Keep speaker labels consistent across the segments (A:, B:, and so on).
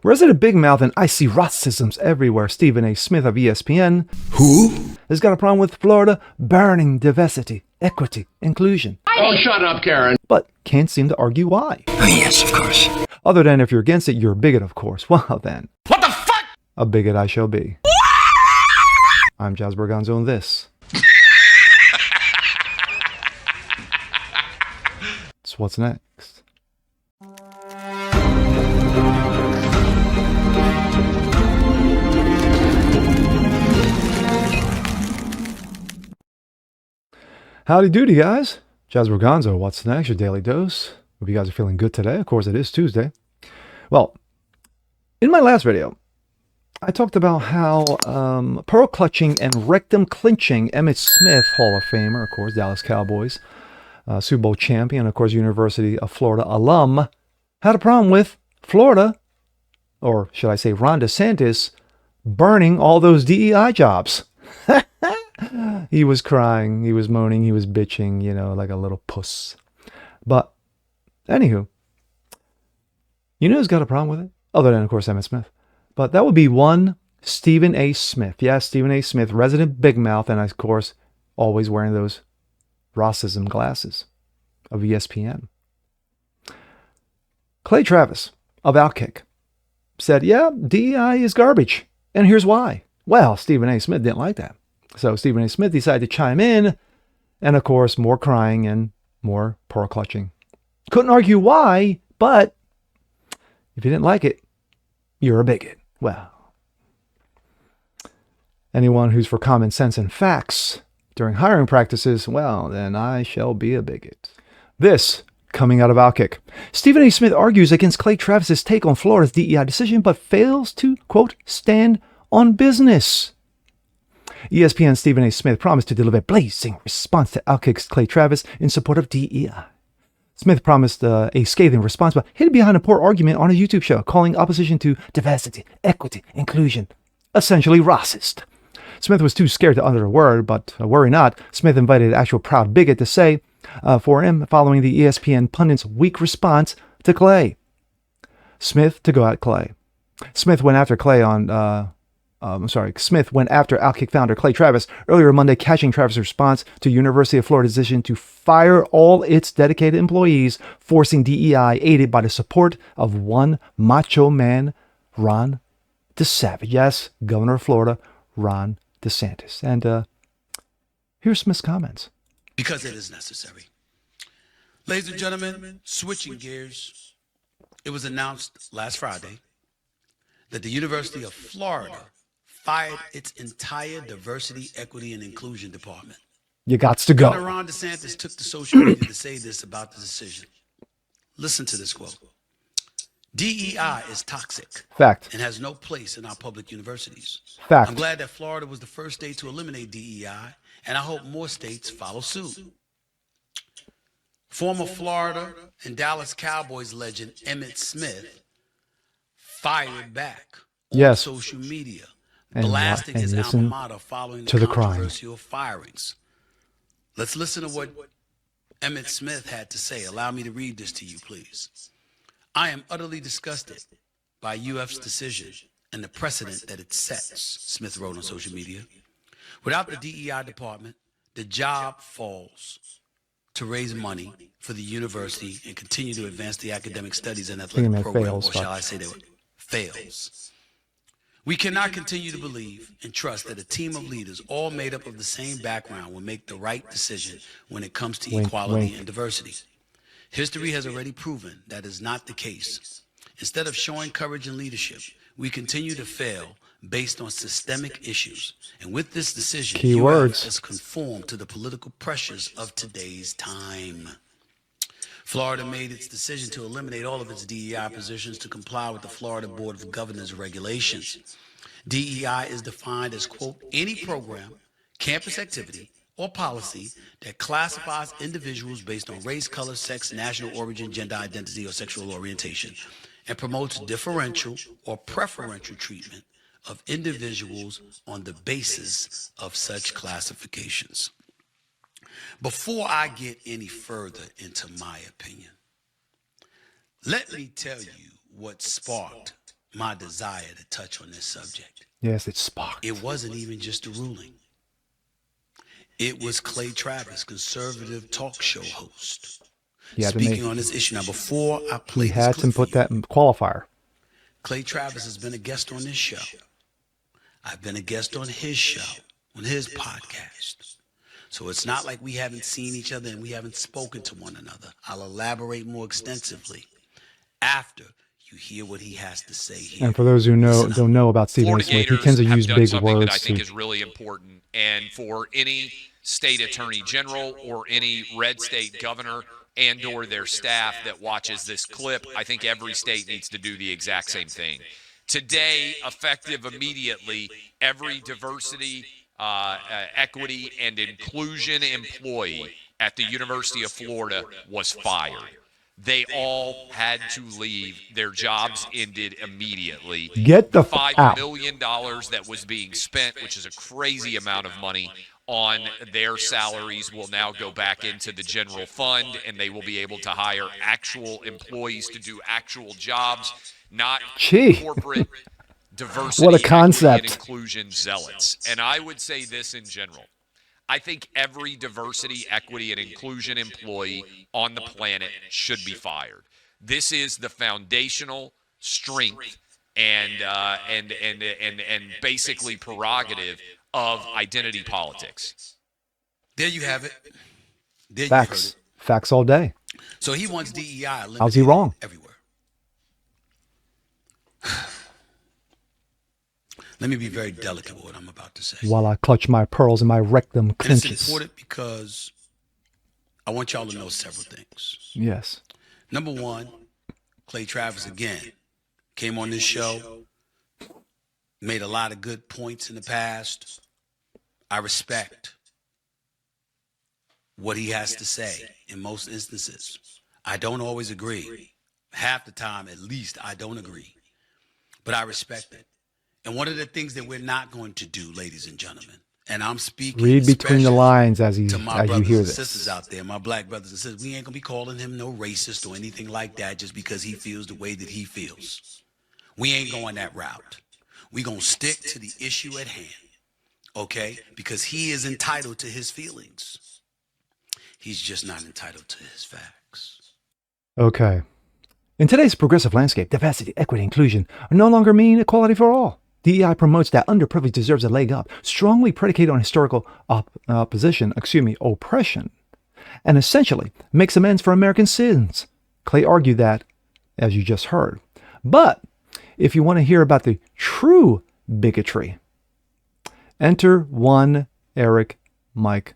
A: Resident Big Mouth and icy racisms everywhere. Stephen A. Smith of ESPN.
B: Who?
A: Has got a problem with Florida burning diversity, equity, inclusion.
C: Oh, shut up, Karen.
A: But can't seem to argue why.
B: Oh, yes, of course.
A: Other than if you're against it, you're a bigot, of course. Well, then.
C: What the fuck?
A: A bigot I shall be. I'm Jazz Berganzo, and this. So what's next? Howdy doody, guys. Jazz Berganzo, what's next? Your daily dose. Hope you guys are feeling good today. Of course, it is Tuesday. Well, in my last video, I talked about how pearl clutching and rectum clinching Emmitt Smith, Hall of Famer, of course, Dallas Cowboys, Super Bowl champion, of course, University of Florida alum, had a problem with Florida, or should I say Ron DeSantis, burning all those DEI jobs. He was crying, he was moaning, he was bitching, you know, like a little puss. But, anywho, you know who's got a problem with it? Other than, of course, Emmitt Smith. But that would be one Stephen A. Smith. Yes, Stephen A. Smith, resident big mouth, and of course, always wearing those racism glasses of ESPN. Clay Travis of Outkick said, yeah, DEI is garbage. And here's why. Well, Stephen A. Smith didn't like that. So Stephen A. Smith decided to chime in, and of course, more crying and more pearl clutching. Couldn't argue why, but if you didn't like it, you're a bigot. Well, anyone who's for common sense and facts during hiring practices, well, then I shall be a bigot. This coming out of Outkick. Stephen A. Smith argues against Clay Travis's take on Florida's DEI decision, but fails to, quote, stand on business. ESPN's Stephen A. Smith promised to deliver a blazing response to Outkick's Clay Travis in support of DEI. Smith promised a scathing response, but hid behind a poor argument on a YouTube show, calling opposition to diversity, equity, inclusion essentially racist. Smith was too scared to utter a word, but worry not, Smith invited an actual proud bigot to say for him following the ESPN pundit's weak response to Clay. Smith to go at Clay. Smith went after Outkick founder Clay Travis earlier Monday, catching Travis' response to University of Florida's decision to fire all its dedicated employees, forcing DEI aided by the support of one macho man, Ron DeSantis. Yes, Governor of Florida, Ron DeSantis. And here's Smith's comments.
D: Because it is necessary. Ladies and gentlemen, switching gears, it was announced last Friday that the University of Florida fired its entire diversity, equity, and inclusion department.
A: You gots to go.
D: Governor Ron DeSantis took to social media to say this about the decision. Listen to this quote. DEI is toxic.
A: Fact.
D: And has no place in our public universities.
A: Fact.
D: I'm glad that Florida was the first state to eliminate DEI, and I hope more states follow suit. Former Florida and Dallas Cowboys legend Emmitt Smith fired back on social media, blasting his alma mater following the controversial firings. Let's listen to what Emmitt Smith had to say. Allow me to read this to you, please. I am utterly disgusted by UF's decision and the precedent that it sets, Smith wrote on social media. Without the DEI department, the job falls to raise money for the university and continue to advance the academic studies and athletic program, or shall I say that fails. We cannot continue to believe and trust that a team of leaders all made up of the same background will make the right decision when it comes to equality and diversity. History has already proven that is not the case. Instead of showing courage and leadership, we continue to fail based on systemic issues. And with this decision, UF has conformed to the political pressures of today's time. Florida made its decision to eliminate all of its DEI positions to comply with the Florida Board of Governors regulations. DEI is defined as, quote, any program, campus activity, or policy that classifies individuals based on race, color, sex, national origin, gender identity, or sexual orientation, and promotes differential or preferential treatment of individuals on the basis of such classifications. Before I get any further into my opinion, let me tell you what sparked my desire to touch on this subject.
A: Yes, it sparked.
D: It wasn't even just a ruling. It was Clay Travis, conservative talk show host, speaking on this issue. Now, before I play
A: this clip, he had to put that qualifier.
D: Clay Travis has been a guest on this show. I've been a guest on his show, on his podcast. So it's not like we haven't seen each other and we haven't spoken to one another. I'll elaborate more extensively after you hear what he has to say here.
A: And for those who don't know about Stephen A. Smith, he tends to use big words.
B: That I think is really important. And for any state attorney general or any red state governor and or their staff that watches this clip, I think every state needs to do the exact same thing. Today, effective immediately, every diversity, equity, and inclusion employee at the University of Florida was fired. They all had to leave. Their jobs ended immediately.
A: Get the
B: $5 million that was being spent, which is a crazy amount of money, on their salaries will now go back into the general fund, and they will be able to hire actual employees to do actual jobs, not corporate diversity,
A: what a concept.
B: And inclusion zealots. And I would say this in general. I think every diversity, equity, and inclusion employee on the planet should be fired. This is the foundational strength and basically prerogative of identity politics.
D: There you have it. There
A: Facts.
D: You heard it.
A: Facts all day.
D: So he wants DEI.
A: How's he wrong?
D: Everywhere. Let me be very delicate with what I'm about to say.
A: While I clutch my pearls and my rectum clenches.
D: And it's important because I want y'all to know several things.
A: Yes.
D: Number one, Clay Travis again came on this show, made a lot of good points in the past. I respect what he has to say in most instances. I don't always agree. Half the time, at least, I don't agree. But I respect it. And one of the things that we're not going to do, ladies and gentlemen, and I'm speaking
A: read between the lines as
D: to my brothers
A: you hear
D: and
A: this.
D: sisters out there, my black brothers and sisters, we ain't gonna be calling him no racist or anything like that just because he feels the way that he feels. We ain't going that route. We gonna stick to the issue at hand, okay? Because he is entitled to his feelings. He's just not entitled to his facts.
A: Okay. In today's progressive landscape, diversity, equity, inclusion no longer mean equality for all. DEI promotes that underprivileged deserves a leg up, strongly predicated on historical oppression, and essentially makes amends for American sins. Clay argued that, as you just heard. But if you want to hear about the true bigotry, enter one Michael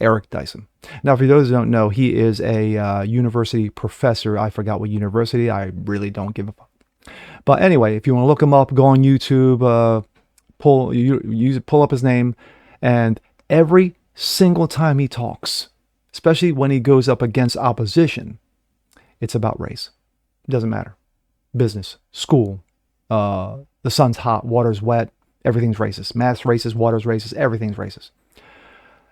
A: Eric Dyson. Now, for those who don't know, he is a university professor. I forgot what university. I really don't give a fuck. But anyway, if you want to look him up, go on YouTube, pull up his name, and every single time he talks, especially when he goes up against opposition, it's about race. It doesn't matter. Business, school, the sun's hot, water's wet, everything's racist. Math's racist, water's racist, everything's racist.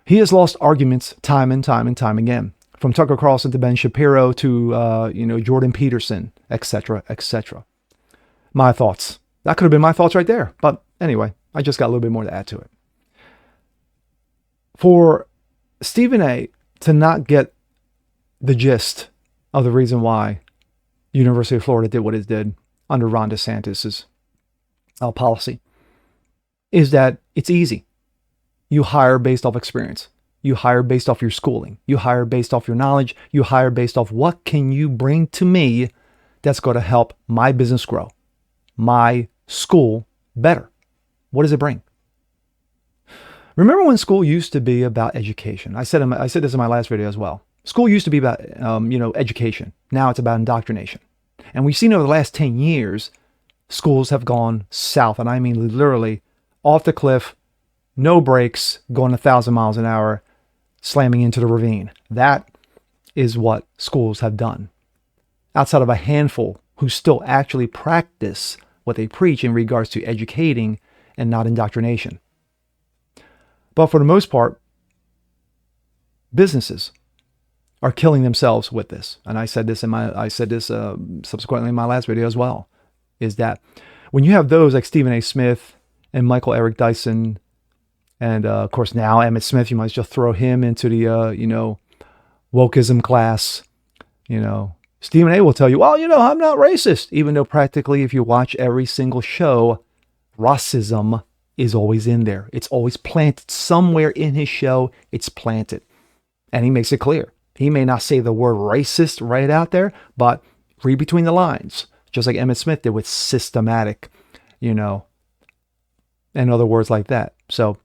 A: He has lost arguments time and time and time again, from Tucker Carlson to Ben Shapiro to Jordan Peterson, etc., etc. My thoughts. That could have been my thoughts right there. But anyway, I just got a little bit more to add to it. For Stephen A. to not get the gist of the reason why University of Florida did what it did under Ron DeSantis' policy is that it's easy. You hire based off experience. You hire based off your schooling. You hire based off your knowledge. You hire based off what can you bring to me that's going to help my business grow, my school better. What does it bring? Remember when school used to be about education? I said this in my last video as well. School used to be about education. Now it's about indoctrination. And we've seen over the last 10 years, schools have gone south. And I mean literally off the cliff, no brakes, going 1,000 miles an hour, slamming into the ravine. That is what schools have done. Outside of a handful who still actually practice what they preach in regards to educating and not indoctrination. But for the most part, businesses are killing themselves with this. And I said this subsequently in my last video as well. is that when you have those like Stephen A. Smith and Michael Eric Dyson, and of course now Emmett Smith, you might just throw him into the, wokeism class. Stephen A. will tell you, well, I'm not racist, even though practically if you watch every single show, racism is always in there. It's always planted somewhere in his show. It's planted. And he makes it clear. He may not say the word racist right out there, but read between the lines, just like Emmett Smith did with systematic, and other words like that. So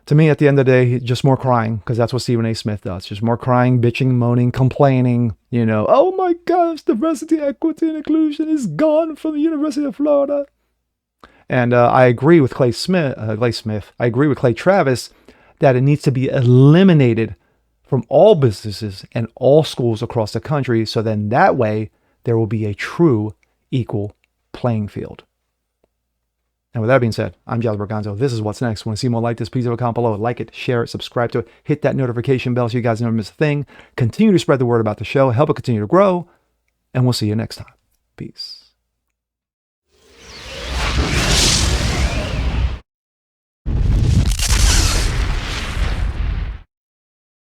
A: to me, at the end of the day, just more crying, because that's what Stephen A. Smith does. Just more crying, bitching, moaning, complaining, oh my gosh, diversity, equity, and inclusion is gone from the University of Florida. And I agree with Clay Smith. I agree with Clay Travis that it needs to be eliminated from all businesses and all schools across the country. So then that way there will be a true equal playing field. And with that being said, I'm Jazz Berganzo. This is What's Next. Want to see more like this? Please leave a comment below. Like it, share it, subscribe to it. Hit that notification bell so you guys never miss a thing. Continue to spread the word about the show. Help it continue to grow. And we'll see you next time. Peace.